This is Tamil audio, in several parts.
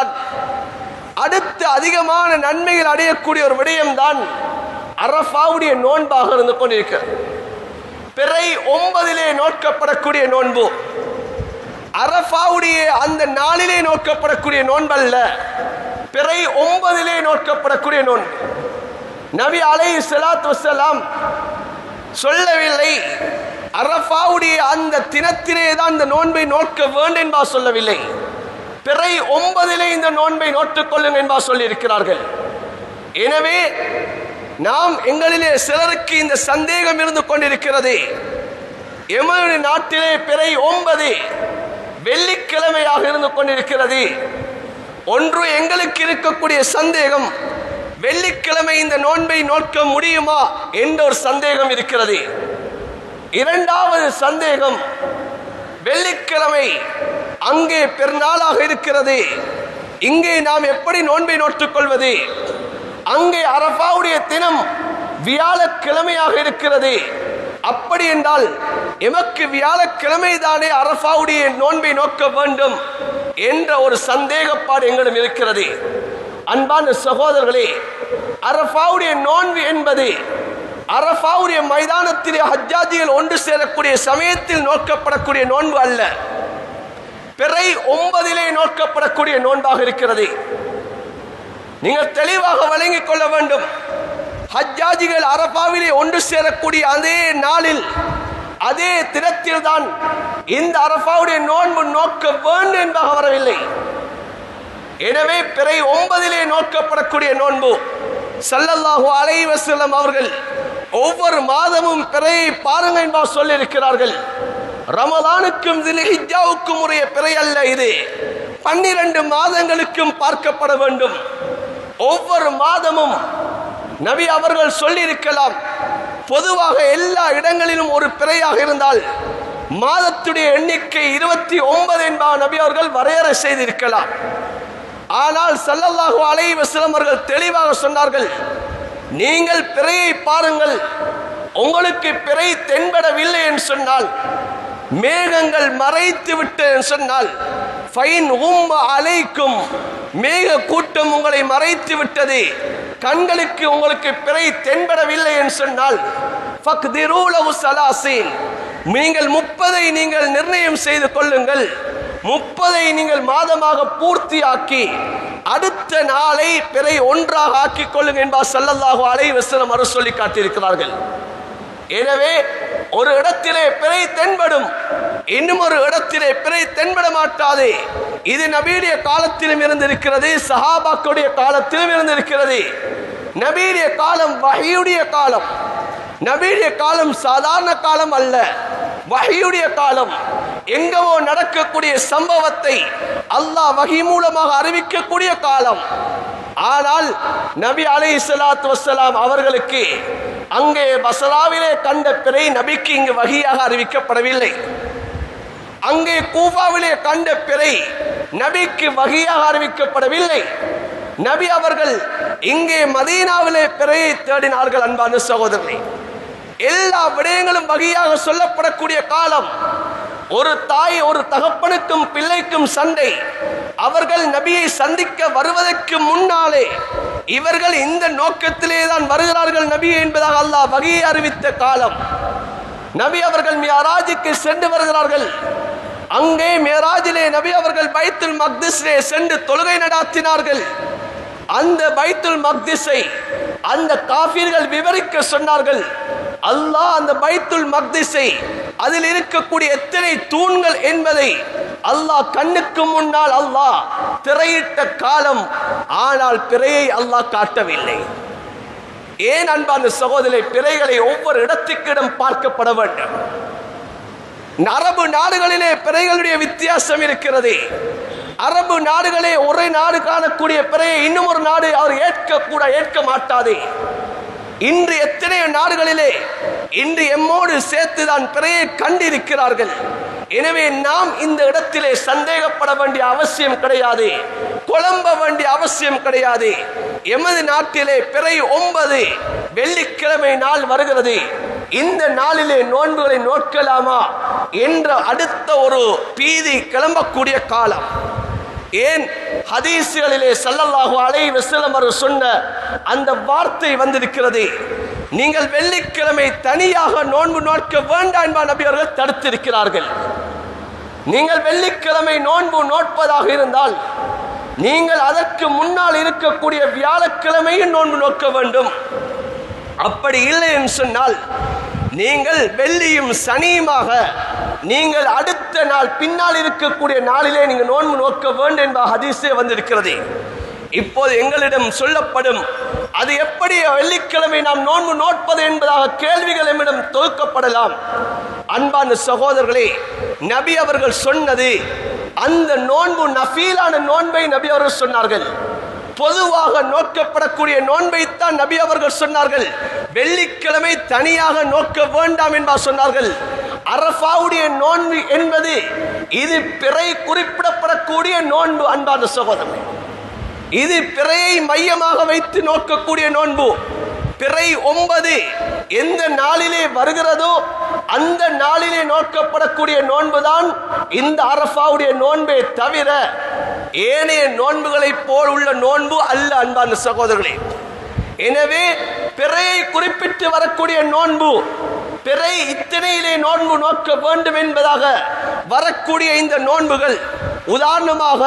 தான் அடுத்து அதிகமான நன்மைகள் அடையக்கூடிய ஒரு விடயம்தான் அரஃபாவுடைய நோன்பாக இருந்து கொண்டிருக்கிறது. பிறை 9 நோக்கப்படக்கூடிய நோன்பு அரஃபாவுடைய அந்த நாளிலே நோக்கப்படக்கூடிய நோன்பல்ல, பிறை 9 நோக்கப்படக்கூடிய நோன்பு. நபி அலைஹிஸ்ஸலாத்து வஸ்ஸலாம் சொல்லவில்லை அரஃபாவுடைய அந்த தினத்திலே தான் இந்த நோன்பை நோக்க வேண்டும் என்பா சொல்லவில்லை. பிறை 9 இந்த நோன்பை நோட்டுக் கொள்ளுங்கள் என்பா சொல்லி இருக்கிறார்கள். எனவே நாம் எங்களிலே சிலருக்கு இந்த சந்தேகம் இருந்து கொண்டிருக்கிறது. எமது நாட்டிலே பிறை 9 வெள்ளிக்கிழமையாக இருந்து கொண்டிருக்கிறது. ஒன்று எங்களுக்கு இருக்கக்கூடிய சந்தேகம், வெள்ளிக்கிழமை இந்த நோன்பை நோக்க முடியுமா என்ற ஒரு சந்தேகம் இருக்கிறது. இரண்டாவது சந்தேகம், வெள்ளிக்கிழமை அங்கே பெருநாளாக இருக்கிறது, இங்கே நாம் எப்படி நோன்பை நோட்டுக் கொள்வது? அங்கே அரஃபாவுடைய தினம் வியாழக்கிழமையாக இருக்கிறது. அப்படி என்றால் எமக்கு வியாழக்கிழமை தானே அரஃபாவுடைய நோன்பை நோக்க வேண்டும் என்ற ஒரு சந்தேகப்பாடு எங்களிடம் இருக்கிறது. அன்பான சகோதரர்களே, அரஃபாவுடைய நோன்பு என்பது அரஃபாவுடைய மைதானத்திலே ஹஜ்ஜாஜிகள் ஒன்று சேரக்கூடிய சமயத்தில் நோக்கப்படக்கூடிய நோன்பு அல்ல, பிறை 9 நோக்கப்படக்கூடிய நோன்பாக இருக்கிறது. நீங்கள் தெளிவாக வழங்கிக் கொள்ள வேண்டும். ஹஜ்ஜாஜிகள் அரஃபாவிலே ஒன்று சேரக்கூடிய அதே நாளில் அதே தினத்தில் தான் இந்த அரஃபாவுடைய நோன்பு நோக்க வேண்டும் என்பதாக வரவில்லை. எனவே பிறை 9 நோக்கப்படக்கூடிய நோன்பு ஸல்லல்லாஹு அலைஹி வஸல்லம் அவர்கள் ஒவ்வொரு மாதமும் பிறையை பாருங்கள் என்பா சொல்லி இருக்கிறார்கள். ரமலானுக்கும் தில்ஹிஜ்ஜாவுக்கும் உரிய பிறை அல்ல இது, 12 மாதங்களுக்கும் பார்க்கப்பட வேண்டும். ஒவ்வொரு மாதமும் நபி அவர்கள் சொல்லி இருக்கலாம், பொதுவாக எல்லா இடங்களிலும் ஒரு பிறையாக இருந்தால் மாதத்துடைய எண்ணிக்கை 29 என்பதாக நபி அவர்கள் வரையறை செய்திருக்கலாம். ஆனால் ஸல்லல்லாஹு அலைஹி வஸல்லம் அவர்கள் தெளிவாக சொன்னார்கள், நீங்கள் பிறையை பாருங்கள், உங்களுக்கு பிறை தென்படவில்லை என்று சொன்னால், மேகங்கள் மறைத்து விட்டு சொன்னால், ஃபைன் உம்ம அலைக்கும், மேக கூட்டம் உங்களை மறைத்து விட்டது, கண்களுக்கு உங்களுக்கு பிறை தென்படவில்லை என்று சொன்னால், ஃபக்திரு லஹு ஸலாஸீன், நீங்கள் 30 நீங்கள் நிர்ணயம் செய்து கொள்ளுங்கள், 30 நீங்கள் மாதமாக பூர்த்தியாக்கி அடுத்த நாளை பிறை 1 ஆக்கிக் கொள்ளுங்கள் என்பா ஸல்லல்லாஹு அலைஹி வஸல்லம் அவர்கள் சொல்லி காட்டியிருக்கிறார்கள். எனவே ஒரு இடத்திலே பிறை தென்படும், இன்னும் ஒரு இடத்திலே பிறை தென்பட மாட்டாது. இது நபியுடைய காலத்திலும் இருந்திருக்கிறது, சஹாபாக்களுடைய காலத்திலும் இருந்திருக்கிறது. நபியுடைய காலம் வஹீயுடைய காலம். நபியுடைய காலம் சாதாரண காலம் அல்ல, வஹீயுடைய காலம். எங்கவோ நடக்கக்கூடிய சம்பவத்தை அல்லாஹ் வஹீ மூலமாக அறிவிக்கக்கூடிய காலம். ஆனால் நபி அலைஹிஸ்ஸலாத்து வஸ்ஸலாம் அவர்களுக்கு அங்கே பஸ்ராவிலே கண்ட பிறை நபிக்கு இங்கு வஹீயாக அறிவிக்கப்படவில்லை. அங்கே கூஃபாவிலே கண்ட பிறை நபிக்கு வஹீயாக அறிவிக்கப்படவில்லை. நபி அவர்கள் இங்கே மதீனாவிலே பிறையை தேடினார்கள். அன்பான சகோதரர்களே, எல்லா விடயங்களும் வஹீயாக சொல்லப்படக்கூடிய காலம். ஒரு தாய் ஒரு தகப்பனுக்கும் பிள்ளைக்கும் சண்டை, அவர்கள் நபியை சந்திக்க வருவதற்கு முன்னாலே இவர்கள் இந்த நோக்கத்திலே தான் வருகிறார்கள் நபி என்பதாக அல்லாஹ் வஹீயை அறிவித்த காலம். நபி அவர்கள் மியராஜுக்கு சென்று வருகிறார்கள். அங்கே மியராஜிலே நபி அவர்கள் பைத்துல் மக்திஸிலே சென்று தொழுகை நடாத்தினார்கள். அந்த பைத்துல் மக்திஸை அந்த காஃபிர்கள் விவரிக்க சொன்னார்கள். அல்லாஹ் அந்த பைத்துல் மக்திஸை, அதில் இருக்கக்கூடிய எத்தனை தூண்கள் என்பதை அல்லாஹ் கண்ணுக்கு முன்னால் அல்லாஹ் திரையிட்ட காலம். ஆனால் பிறையை அல்லாஹ் காட்டவில்லை. ஏன் அன்பான சகோதரரை, பிறைகளை ஒவ்வொரு இடத்துக்கிடம் பார்க்கப்பட வேண்டும். அரபு நாடுகளிலே பிறைகளுடைய வித்தியாசம் இருக்கிறது. அரபு நாடுகளே ஒரே நாடு காணக்கூடிய பிறையை இன்னும் ஒரு நாடு அவர் ஏற்க மாட்டாது. இன்று எத்தனையோ நாடுகளிலே இன்று எம்மோடு சேர்த்துதான் பிறையை கண்டிருக்கிறார்கள். எனவே நாம் இந்த இடத்திலே சந்தேகப்பட வேண்டிய அவசியம் கிடையாது, குழம்ப வேண்டிய அவசியம் கிடையாது. எமது நாட்டிலே பிறை 9 வெள்ளிக்கிழமை நாள் வருகிறது. இந்த நாளிலே நோன்புகளை நோக்கலாமா என்ற அடுத்த ஒரு பீதி கிளம்பக்கூடிய காலம். ஏன் ஹதீஸ்களிலே ஸல்லல்லாஹு அலைஹி வஸல்லம் அவர்கள் சொன்ன அந்த வார்த்தை வந்திருக்கிறது. நீங்கள் வெள்ளிக்கிழமை தனியாக நோன்பு நோக்க வேண்டாம் என்பா நபி அவர்கள் தடுத்திருக்கிறார்கள். நீங்கள் வெள்ளிக்கிழமை நோன்பு நோட்பதாக இருந்தால் நீங்கள் அதற்கு முன்னால் இருக்கக்கூடிய வியாழக்கிழமையும் நோன்பு நோக்க வேண்டும். அப்படி இல்லை என்று சொன்னால் நீங்கள் வெள்ளியும் சனியுமாக நீங்கள் அடுத்த நாள் பின்னால் இருக்கக்கூடிய நாளிலே நீங்கள் நோன்பு நோக்க வேண்டும் என்ப ஹதீஸே வந்திருக்கிறது. இப்போது எங்களிடம் சொல்லப்படும் அது எப்படி வெள்ளிக்கிழமை நாம் நோன்பு நோட்பது என்பதாக கேள்விகள் நம்மிடம் தொகுக்கப்படலாம். அன்பான சகோதரர்களே, நபி அவர்கள் சொன்னது அந்த நோன்பு நஃபீலான நோன்பை நபி அவர்கள் சொன்னார்கள். பொதுவாக நோக்கப்படக்கூடிய நோன்பைத்தான் நபி அவர்கள் சொன்னார்கள். வெள்ளிக்கிழமை தனியாக நோக்க வேண்டாம் என்பார் சொன்னார்கள். அரஃபாவுடைய நோன்பு என்பது இது பிறை குறிப்பிடப்படக்கூடிய நோன்பு. அன்பான சகோதரர்களே, இது பிறையை மையமாக வைத்து நோக்கக்கூடிய நோன்பு. பிறை 9 எந்த நாளிலே வருகிறதோ அந்த நாளிலே நோக்கப்படக்கூடிய நோன்புதான் இந்த அரஃபாவுடைய நோன்பே தவிர ஏனைய நோன்புகளை போல் உள்ள நோன்பு அல்ல. அன்பான சகோதரர்களே, எனவே பிறையை குறிப்பிட்டு வரக்கூடிய நோன்பு, பிறை இத்தனையிலே நோன்பு நோக்க வேண்டும் என்பதாக வரக்கூடிய இந்த நோன்புகள், உதாரணமாக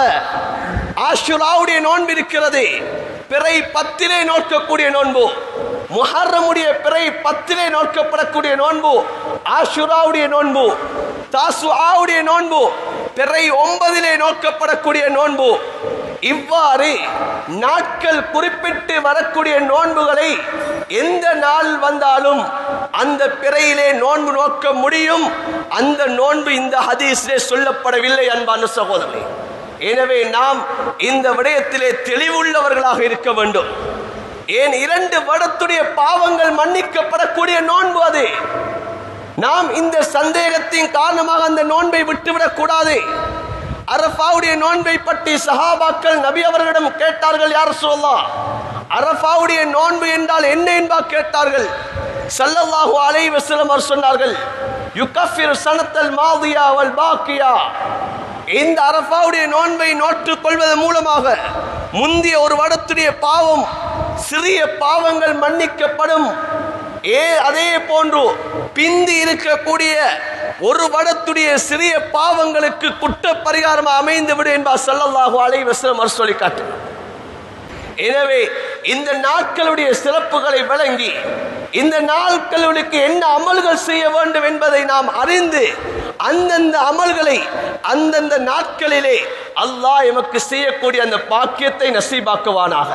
ஆஷுராவுடைய நோன்பு இருக்கிறது, பிறை 10 நோக்கக்கூடிய நோன்பு. முஹர்ரமுடைய பிறை 10 நோக்கப்படக்கூடிய நோன்பு ஆஷுராவுடைய நோன்பு. தாசுஆவுடைய நோன்பு பிறை 9 நோக்கப்படக்கூடிய நோன்பு. இவ்வாறு நாட்கள் குறிப்பிட்டு வரக்கூடிய நோன்புகளை எந்த நாள் வந்தாலும் அந்த பிறையிலே நோன்பு நோக்க முடியும். அந்த நோன்பு இந்த ஹதீஸிலே சொல்லப்படவில்லை. அன்பான சகோதரர்களே, எனவே நாம் இந்த விடயத்திலே தெளிவுள்ளவர்களாக இருக்க வேண்டும். ஏன் 2 வருடத்துடைய பாவங்கள் மன்னிக்கப்படக்கூடிய நோன்பு அது. நாம் இந்த சந்தேகத்தின் காரணமாக அந்த நோன்பை விட்டுவிடக் கூடாது. அரஃபாவுடைய நோன்பை பற்றி சஹாபாக்கள் நபி அவர்களிடம் கேட்டார்கள், யா ரசூலல்லாஹ், அரஃபாவுடைய நோன்பு என்றால் என்ன என்பா கேட்டார்கள். ஸல்லல்லாஹு அலைஹி வஸல்லம் அவர் சொன்னார்கள், யுகஃபிர் சனத்தல் மாதியா வல் பாக்கியா. இந்த அரஃபாவுடைய நோன்பை நோற்றுக் கொள்வதன் மூலமாக முந்திய ஒரு வருடத்துடைய பாவம், சிறிய பாவங்கள் மன்னிக்கப்படும். அதே போன்று பிந்தி இருக்கக்கூடிய ஒரு வருடத்துடைய சிறிய பாவங்களுக்கு குற்ற பரிகாரம் அமைந்துவிடும் என்பார் ஸல்லல்லாஹு அலைஹி வஸல்லம் சொல்லி காட்டினார். எனவே இந்த நாட்களுடைய சிறப்புகளை விளங்கி இந்த நாட்களுக்கு என்ன அமல்கள் செய்ய வேண்டும் என்பதை நாம் அறிந்து அந்தந்த அமல்களை அந்தந்த நாட்களிலே அல்லாஹ் எமக்கு செய்யக்கூடிய அந்த பாக்கியத்தை நசீபாக்குவானாக.